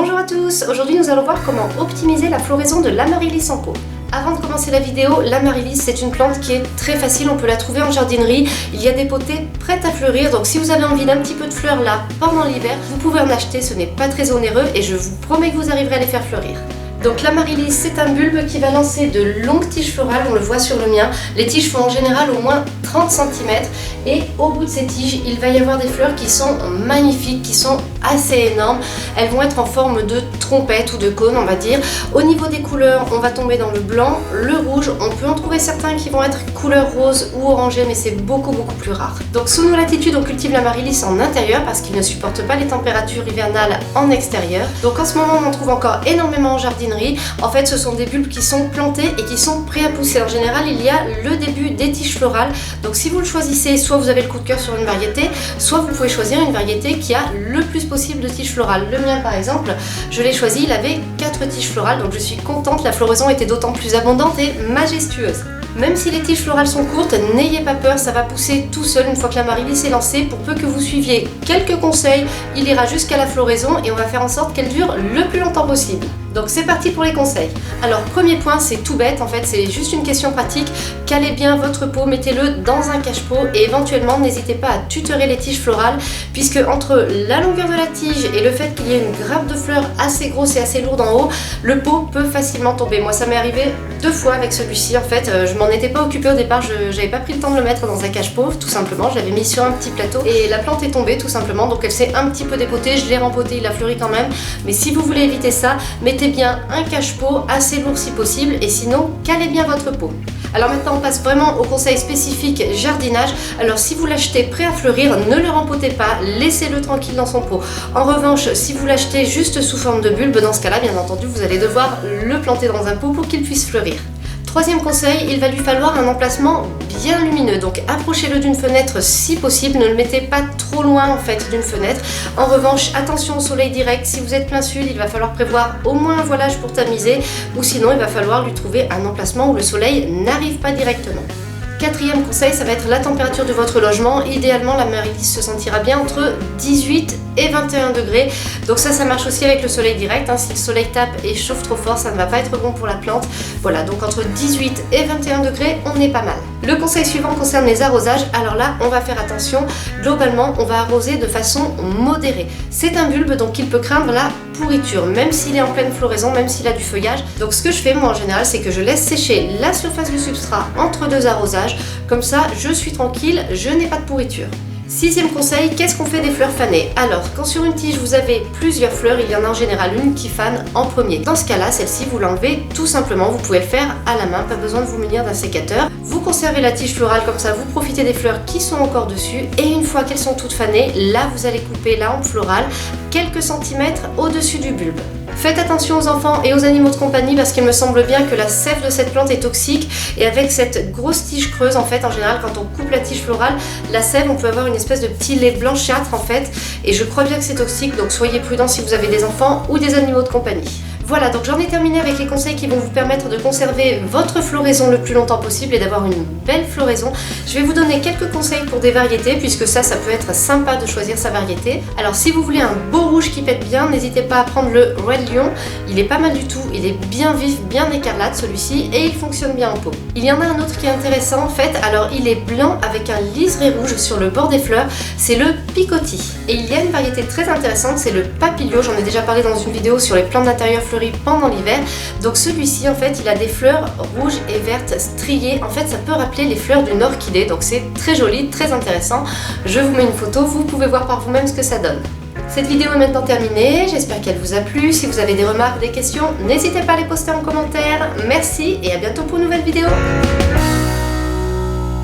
Bonjour à tous, aujourd'hui nous allons voir comment optimiser la floraison de l'amaryllis en pot. Avant de commencer la vidéo, l'amaryllis c'est une plante qui est très facile, on peut la trouver en jardinerie. Il y a des potées prêtes à fleurir, donc si vous avez envie d'un petit peu de fleurs là pendant l'hiver, vous pouvez en acheter, ce n'est pas très onéreux et je vous promets que vous arriverez à les faire fleurir. Donc l'amaryllis c'est un bulbe qui va lancer de longues tiges florales, on le voit sur le mien. Les tiges font en général au moins 30 cm et au bout de ces tiges il va y avoir des fleurs qui sont magnifiques, qui sont assez énormes. Elles vont être en forme de trompette ou de cône on va dire. Au niveau des couleurs on va tomber dans le blanc, le rouge, on peut en trouver certains qui vont être couleur rose ou orangé mais c'est beaucoup plus rare. Donc sous nos latitudes on cultive l'amaryllis en intérieur parce qu'il ne supporte pas les températures hivernales en extérieur. Donc en ce moment on en trouve encore énormément en jardin. En fait ce sont des bulbes qui sont plantés et qui sont prêts à pousser. En général il y a le début des tiges florales, donc si vous le choisissez, soit vous avez le coup de cœur sur une variété, soit vous pouvez choisir une variété qui a le plus possible de tiges florales. Le mien par exemple, je l'ai choisi, il avait 4 tiges florales, donc je suis contente, la floraison était d'autant plus abondante et majestueuse. Même si les tiges florales sont courtes, n'ayez pas peur, ça va pousser tout seul une fois que l'amaryllis est lancée. Pour peu que vous suiviez quelques conseils, il ira jusqu'à la floraison et on va faire en sorte qu'elle dure le plus longtemps possible. Donc c'est parti pour les conseils. Alors premier point, c'est tout bête en fait, c'est juste une question pratique. Calez bien votre pot, mettez-le dans un cache-pot et éventuellement n'hésitez pas à tutorer les tiges florales puisque entre la longueur de la tige et le fait qu'il y ait une grappe de fleurs assez grosse et assez lourde en haut, le pot peut facilement tomber. Moi ça m'est arrivé 2 fois avec celui-ci en fait, je m'en étais pas occupée au départ, j'avais pas pris le temps de le mettre dans un cache-pot tout simplement, je l'avais mis sur un petit plateau et la plante est tombée tout simplement, donc elle s'est un petit peu dépotée, je l'ai rempotée, il a fleuri quand même, mais si vous voulez éviter ça, mettez bien un cache-pot assez lourd si possible et sinon calez bien votre pot. Alors maintenant on passe vraiment au conseil spécifique jardinage. Alors si vous l'achetez prêt à fleurir, ne le rempotez pas, laissez-le tranquille dans son pot. En revanche, si vous l'achetez juste sous forme de bulbe, dans ce cas-là bien entendu vous allez devoir le planter dans un pot pour qu'il puisse fleurir. Troisième conseil, il va lui falloir un emplacement bien lumineux, donc approchez-le d'une fenêtre si possible, ne le mettez pas trop loin en fait d'une fenêtre. En revanche, attention au soleil direct, si vous êtes plein sud, il va falloir prévoir au moins un voilage pour tamiser, ou sinon il va falloir lui trouver un emplacement où le soleil n'arrive pas directement. Quatrième conseil, ça va être la température de votre logement. Idéalement, l'amaryllis se sentira bien entre 18 et 21 degrés. Donc ça marche aussi avec le soleil direct. Si le soleil tape et chauffe trop fort, ça ne va pas être bon pour la plante. Voilà, donc entre 18 et 21 degrés, on est pas mal. Le conseil suivant concerne les arrosages. Alors là, on va faire attention. Globalement, on va arroser de façon modérée. C'est un bulbe, donc il peut craindre la pourriture, même s'il est en pleine floraison, même s'il a du feuillage. Donc ce que je fais moi en général, c'est que je laisse sécher la surface du substrat entre 2 arrosages. Comme ça, je suis tranquille, je n'ai pas de pourriture. Sixième conseil, qu'est-ce qu'on fait des fleurs fanées? Alors, quand sur une tige vous avez plusieurs fleurs, il y en a en général une qui fane en premier. Dans ce cas-là, celle-ci, vous l'enlevez tout simplement. Vous pouvez le faire à la main, pas besoin de vous munir d'un sécateur. Vous conservez la tige florale comme ça, vous profitez des fleurs qui sont encore dessus. Et une fois qu'elles sont toutes fanées, là, vous allez couper la hampe florale quelques centimètres au-dessus du bulbe. Faites attention aux enfants et aux animaux de compagnie parce qu'il me semble bien que la sève de cette plante est toxique et avec cette grosse tige creuse en fait, en général quand on coupe la tige florale, la sève on peut avoir une espèce de petit lait blanchâtre en fait et je crois bien que c'est toxique, donc soyez prudents si vous avez des enfants ou des animaux de compagnie. Voilà, donc j'en ai terminé avec les conseils qui vont vous permettre de conserver votre floraison le plus longtemps possible et d'avoir une belle floraison. Je vais vous donner quelques conseils pour des variétés puisque ça peut être sympa de choisir sa variété. Alors si vous voulez un beau rouge qui pète bien, n'hésitez pas à prendre le Red Lion. Il est pas mal du tout, il est bien vif, bien écarlate celui-ci et il fonctionne bien en pot. Il y en a un autre qui est intéressant en fait, alors il est blanc avec un liseré rouge sur le bord des fleurs, c'est le Picotti. Et il y a une variété très intéressante, c'est le Papilio, j'en ai déjà parlé dans une vidéo sur les plantes d'intérieur fleuries pendant l'hiver. Donc celui-ci en fait il a des fleurs rouges et vertes striées, en fait ça peut rappeler les fleurs d'une orchidée, donc c'est très joli, très intéressant. Je vous mets une photo, vous pouvez voir par vous-même ce que ça donne. Cette vidéo est maintenant terminée, j'espère qu'elle vous a plu. Si vous avez des remarques, des questions, n'hésitez pas à les poster en commentaire. Merci et à bientôt pour une nouvelle vidéo.